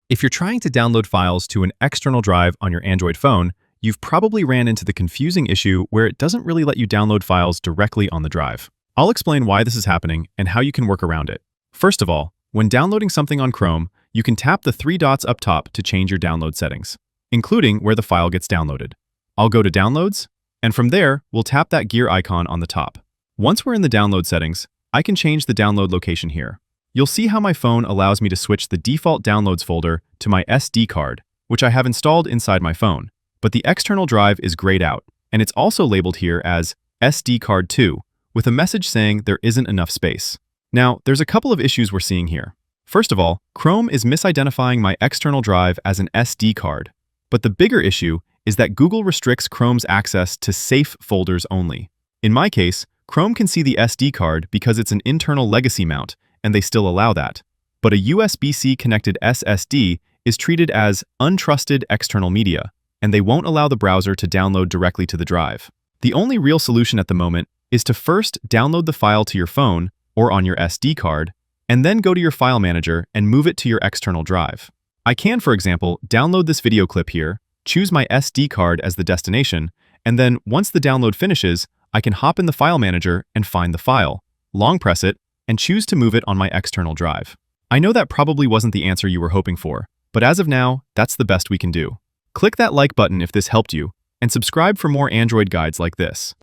If you're trying to download files to an external drive on your Android phone, you've probably ran into the confusing issue where it doesn't really let you download files directly on the drive. I'll explain why this is happening and how you can work around it. First of all, when downloading something on Chrome, you can tap the three dots up top to change your download settings, including where the file gets downloaded. I'll go to Downloads, and from there, we'll tap that gear icon on the top. Once we're in the download settings, I can change the download location here. You'll see how my phone allows me to switch the default downloads folder to my SD card, which I have installed inside my phone, but the external drive is grayed out, and it's also labeled here as SD card 2, with a message saying there isn't enough space. Now, there's a couple of issues we're seeing here. First of all, Chrome is misidentifying my external drive as an SD card, but the bigger issue is that Google restricts Chrome's access to safe folders only. In my case, Chrome can see the SD card because it's an internal legacy mount, and they still allow that. But a USB-C connected SSD is treated as untrusted external media, and they won't allow the browser to download directly to the drive. The only real solution at the moment is to first download the file to your phone or on your SD card, and then go to your file manager and move it to your external drive. I can, for example, download this video clip here, choose my SD card as the destination, and then once the download finishes, I can hop in the file manager and find the file, long press it, and choose to move it on my external drive. I know that probably wasn't the answer you were hoping for, but as of now, that's the best we can do. Click that like button if this helped you, and subscribe for more Android guides like this.